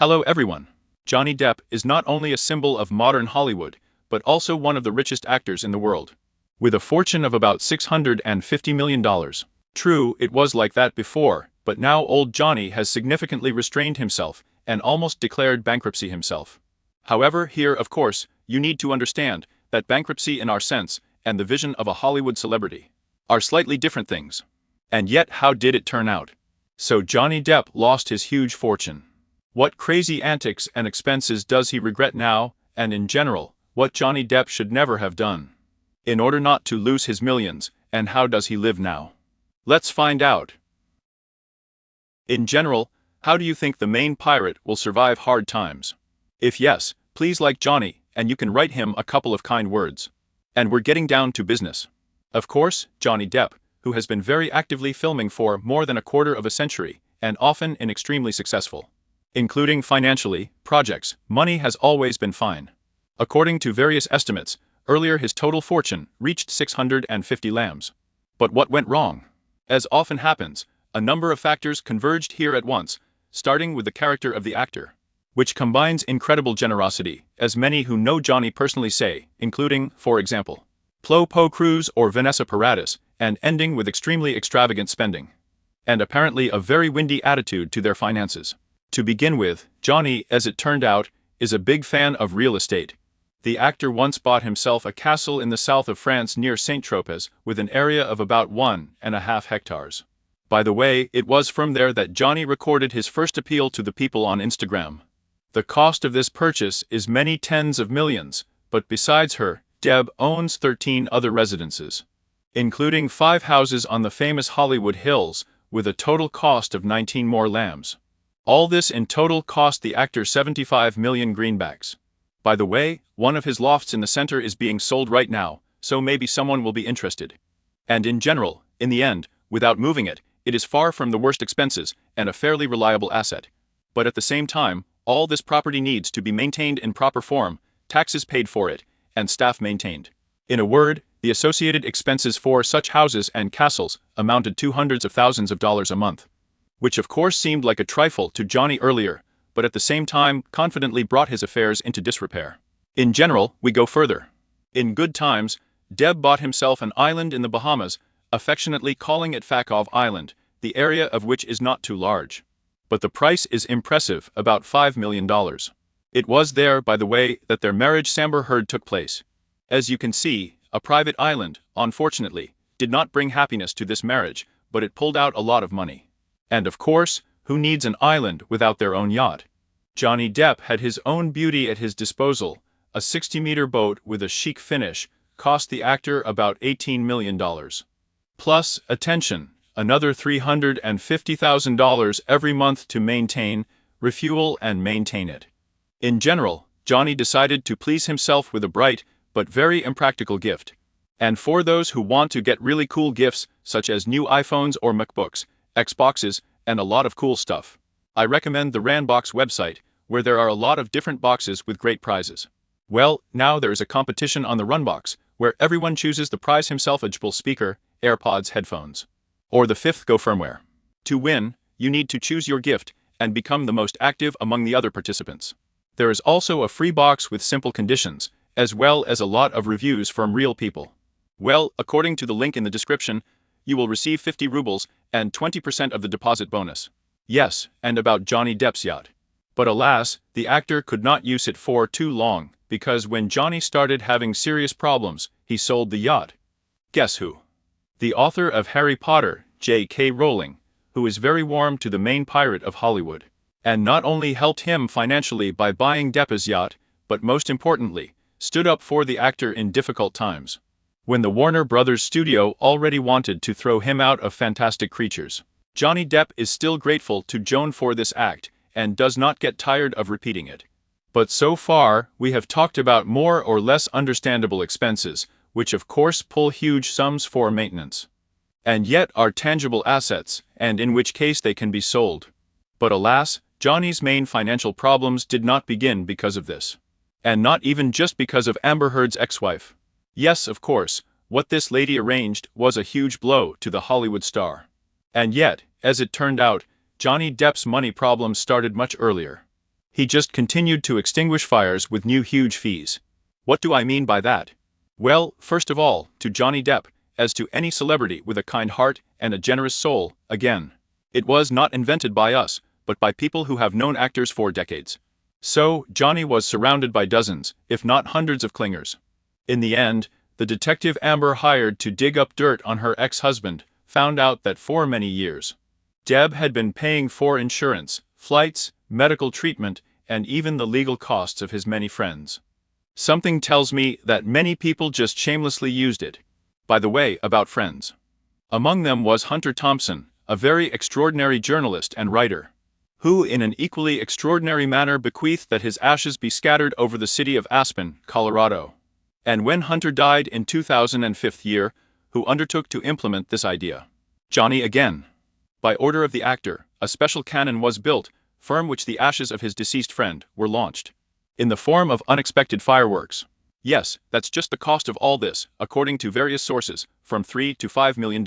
Hello everyone. Johnny Depp is not only a symbol of modern Hollywood, but also one of the richest actors in the world. With a fortune of about $650 million. True, it was like that before, but now old Johnny has significantly restrained himself and almost declared bankruptcy himself. However, here, of course, you need to understand that bankruptcy in our sense and the vision of a Hollywood celebrity are slightly different things. And yet, how did it turn out? So Johnny Depp lost his huge fortune. What crazy antics and expenses does he regret now, and in general, what Johnny Depp should never have done in order not to lose his millions, and how does he live now? Let's find out. In general, how do you think the main pirate will survive hard times? If yes, please like Johnny, and you can write him a couple of kind words. And we're getting down to business. Of course, Johnny Depp, who has been very actively filming for more than a quarter of a century, and often extremely successful. Including financially, projects, money has always been fine. According to various estimates, earlier his total fortune reached 650 lambs. But what went wrong? As often happens, a number of factors converged here at once, starting with the character of the actor, which combines incredible generosity, as many who know Johnny personally say, including, for example, Flo Cruz or Vanessa Paradis, and ending with extremely extravagant spending. And apparently a very windy attitude to their finances. To begin with, Johnny, as it turned out, is a big fan of real estate. The actor once bought himself a castle in the south of France near Saint-Tropez with an area of about 1.5 hectares. By the way, it was from there that Johnny recorded his first appeal to the people on Instagram. The cost of this purchase is many tens of millions, but besides her, Depp owns 13 other residences, including 5 houses on the famous Hollywood Hills, with a total cost of 19 more lambs. All this in total cost the actor 75 million greenbacks. By the way, one of his lofts in the center is being sold right now, so maybe someone will be interested. And in general, in the end, without moving it, it is far from the worst expenses and a fairly reliable asset. But at the same time, all this property needs to be maintained in proper form, taxes paid for it, and staff maintained. In a word, the associated expenses for such houses and castles amounted to hundreds of thousands of dollars a month. Which of course seemed like a trifle to Johnny earlier, but at the same time confidently brought his affairs into disrepair. In general, we go further. In good times, Depp bought himself an island in the Bahamas, affectionately calling it Fakov Island, the area of which is not too large. But the price is impressive, about $5 million. It was there, by the way, that their marriage Amber Heard took place. As you can see, a private island, unfortunately, did not bring happiness to this marriage, but it pulled out a lot of money. And of course, who needs an island without their own yacht? Johnny Depp had his own beauty at his disposal. A 60-meter boat with a chic finish cost the actor about $18 million. Plus, attention, another $350,000 every month to maintain, refuel and maintain it. In general, Johnny decided to please himself with a bright, but very impractical gift. And for those who want to get really cool gifts, such as new iPhones or MacBooks, Xboxes, and a lot of cool stuff, I recommend the Ranbox website, where there are a lot of different boxes with great prizes. Well, now there is a competition on the Runbox, where everyone chooses the prize himself: a Apple speaker, AirPods headphones, or the 5th Go firmware. To win, you need to choose your gift and become the most active among the other participants. There is also a free box with simple conditions, as well as a lot of reviews from real people. Well, according to the link in the description, you will receive 50 rubles and 20% of the deposit bonus. Yes, and about Johnny Depp's yacht. But alas, the actor could not use it for too long, because when Johnny started having serious problems, he sold the yacht. Guess who? The author of Harry Potter, J.K. Rowling, who is very warm to the main pirate of Hollywood, and not only helped him financially by buying Depp's yacht, but most importantly, stood up for the actor in difficult times, when the Warner Brothers studio already wanted to throw him out of Fantastic Creatures. Johnny Depp is still grateful to Joan for this act, and does not get tired of repeating it. But so far, we have talked about more or less understandable expenses, which of course pull huge sums for maintenance, and yet are tangible assets, and in which case they can be sold. But alas, Johnny's main financial problems did not begin because of this. And not even just because of Amber Heard's ex-wife. Yes, of course, what this lady arranged was a huge blow to the Hollywood star. And yet, as it turned out, Johnny Depp's money problems started much earlier. He just continued to extinguish fires with new huge fees. What do I mean by that? Well, first of all, to Johnny Depp, as to any celebrity with a kind heart and a generous soul, again. It was not invented by us, but by people who have known actors for decades. So, Johnny was surrounded by dozens, if not hundreds of clingers. In the end, the detective Amber hired to dig up dirt on her ex-husband found out that for many years, Depp had been paying for insurance, flights, medical treatment, and even the legal costs of his many friends. Something tells me that many people just shamelessly used it. By the way, about friends. Among them was Hunter Thompson, a very extraordinary journalist and writer, who in an equally extraordinary manner bequeathed that his ashes be scattered over the city of Aspen, Colorado. And when Hunter died in 2005, who undertook to implement this idea? Johnny again. By order of the actor, a special cannon was built, from which the ashes of his deceased friend were launched. In the form of unexpected fireworks. Yes, that's just the cost of all this, according to various sources, from $3 to $5 million.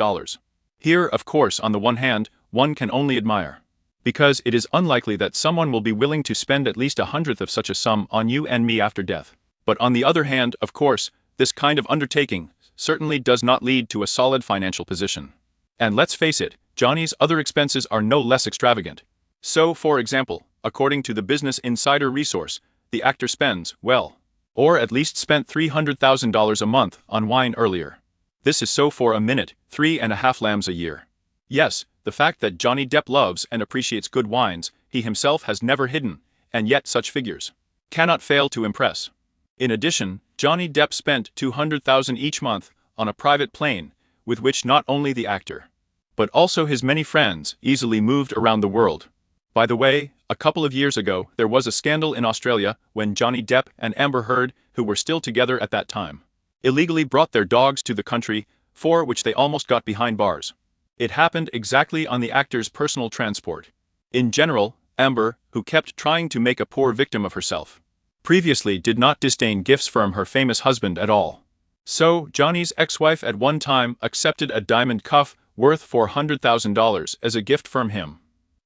Here, of course, on the one hand, one can only admire. Because it is unlikely that someone will be willing to spend at least 1/100th of such a sum on you and me after death. But on the other hand, of course, this kind of undertaking certainly does not lead to a solid financial position. And let's face it, Johnny's other expenses are no less extravagant. So, for example, according to the Business Insider resource, the actor spends, well, or at least spent $300,000 a month on wine earlier. This is so for a minute, 3.5 lambs a year. Yes, the fact that Johnny Depp loves and appreciates good wines, he himself has never hidden, and yet such figures cannot fail to impress. In addition, Johnny Depp spent $200,000 each month on a private plane, with which not only the actor, but also his many friends easily moved around the world. By the way, a couple of years ago, there was a scandal in Australia when Johnny Depp and Amber Heard, who were still together at that time, illegally brought their dogs to the country, for which they almost got behind bars. It happened exactly on the actor's personal transport. In general, Amber, who kept trying to make a poor victim of herself, previously did not disdain gifts from her famous husband at all. So, Johnny's ex-wife at one time accepted a diamond cuff worth $400,000 as a gift from him.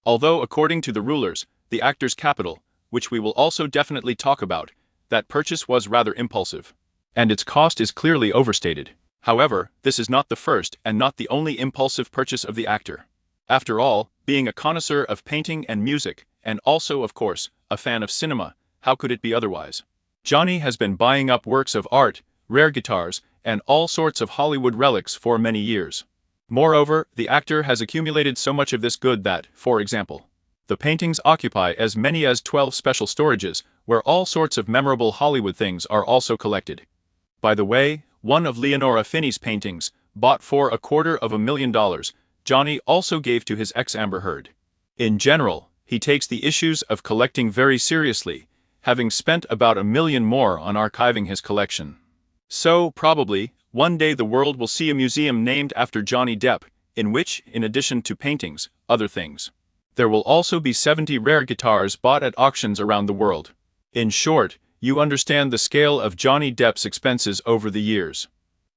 Although according to the rulers, the actor's capital, which we will also definitely talk about, that purchase was rather impulsive. And its cost is clearly overstated. However, this is not the first and not the only impulsive purchase of the actor. After all, being a connoisseur of painting and music, and also, of course, a fan of cinema, how could it be otherwise? Johnny has been buying up works of art, rare guitars, and all sorts of Hollywood relics for many years. Moreover, the actor has accumulated so much of this good that, for example, the paintings occupy as many as 12 special storages, where all sorts of memorable Hollywood things are also collected. By the way, one of Leonora Finney's paintings, bought for $250,000, Johnny also gave to his ex Amber Heard. In general, he takes the issues of collecting very seriously, having spent about $1 million more on archiving his collection. So, probably, one day the world will see a museum named after Johnny Depp, in which, in addition to paintings, other things, there will also be 70 rare guitars bought at auctions around the world. In short, you understand the scale of Johnny Depp's expenses over the years.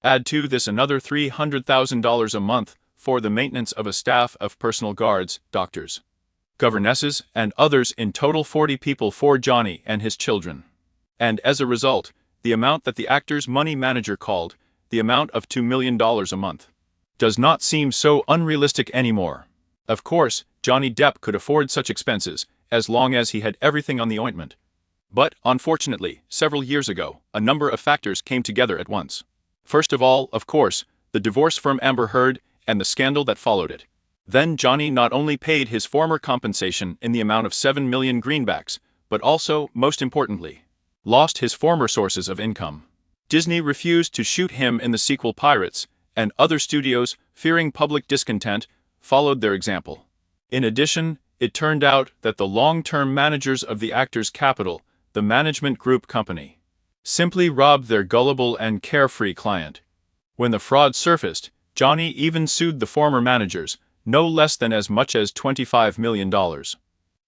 Add to this another $300,000 a month for the maintenance of a staff of personal guards, doctors, governesses, and others, in total 40 people for Johnny and his children. And as a result, the amount that the actor's money manager called the amount of $2 million a month does not seem so unrealistic anymore. Of course, Johnny Depp could afford such expenses, as long as he had everything on the ointment. But, unfortunately, several years ago, a number of factors came together at once. First of all, of course, the divorce from Amber Heard and the scandal that followed it. Then Johnny not only paid his former compensation in the amount of 7 million greenbacks, but also, most importantly, lost his former sources of income. Disney refused to shoot him in the sequel Pirates, and other studios, fearing public discontent, followed their example. In addition, it turned out that the long-term managers of the actor's capital, the management group company, simply robbed their gullible and carefree client. When the fraud surfaced, Johnny even sued the former managers, no less than as much as $25 million.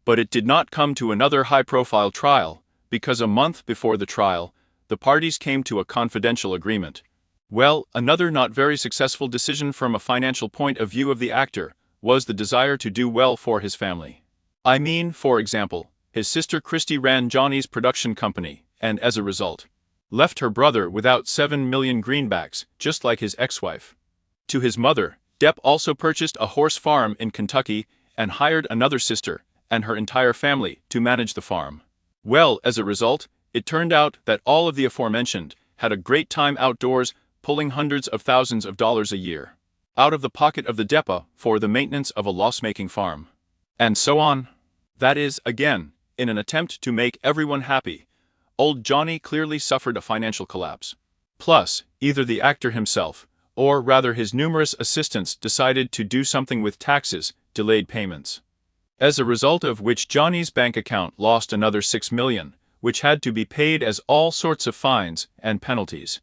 But it did not come to another high-profile trial, because a month before the trial, the parties came to a confidential agreement. Well, another not very successful decision from a financial point of view of the actor was the desire to do well for his family. I mean, for example, His sister Christy ran Johnny's production company, and as a result, left her brother without 7 million greenbacks, just like his ex-wife. To his mother, Depp also purchased a horse farm in Kentucky and hired another sister and her entire family to manage the farm. Well, as a result, it turned out that all of the aforementioned had a great time outdoors, pulling hundreds of thousands of dollars a year out of the pocket of the Deppa for the maintenance of a loss-making farm. And so on. That is, again, in an attempt to make everyone happy, old Johnny clearly suffered a financial collapse. Plus, either the actor himself, or rather his numerous assistants, decided to do something with taxes, delayed payments. As a result of which Johnny's bank account lost another 6 million, which had to be paid as all sorts of fines and penalties.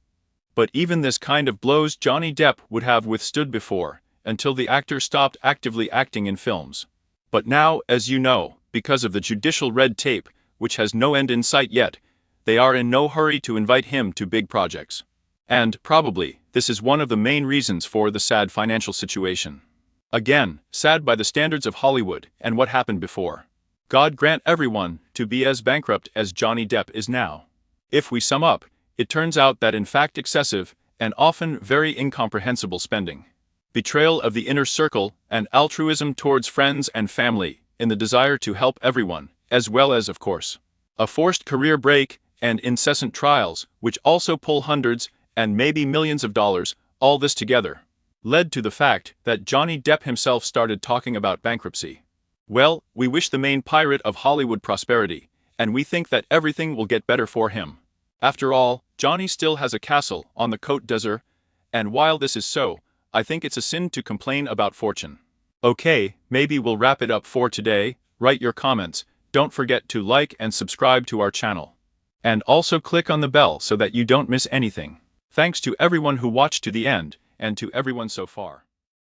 But even this kind of blows Johnny Depp would have withstood before, until the actor stopped actively acting in films. But now, as you know, because of the judicial red tape, which has no end in sight yet, they are in no hurry to invite him to big projects. And, probably, this is one of the main reasons for the sad financial situation. Again, sad by the standards of Hollywood and what happened before. God grant everyone to be as bankrupt as Johnny Depp is now. If we sum up, it turns out that in fact excessive, and often very incomprehensible spending, betrayal of the inner circle, and altruism towards friends and family, in the desire to help everyone, as well as, of course, a forced career break, and incessant trials, which also pull hundreds, and maybe millions of dollars, all this together, led to the fact that Johnny Depp himself started talking about bankruptcy. Well, we wish the main pirate of Hollywood prosperity, and we think that everything will get better for him. After all, Johnny still has a castle on the Côte d'Azur, and while this is so, I think it's a sin to complain about fortune. Okay, maybe we'll wrap it up for today. Write your comments, don't forget to like and subscribe to our channel. And also click on the bell so that you don't miss anything. Thanks to everyone who watched to the end, and to everyone so far.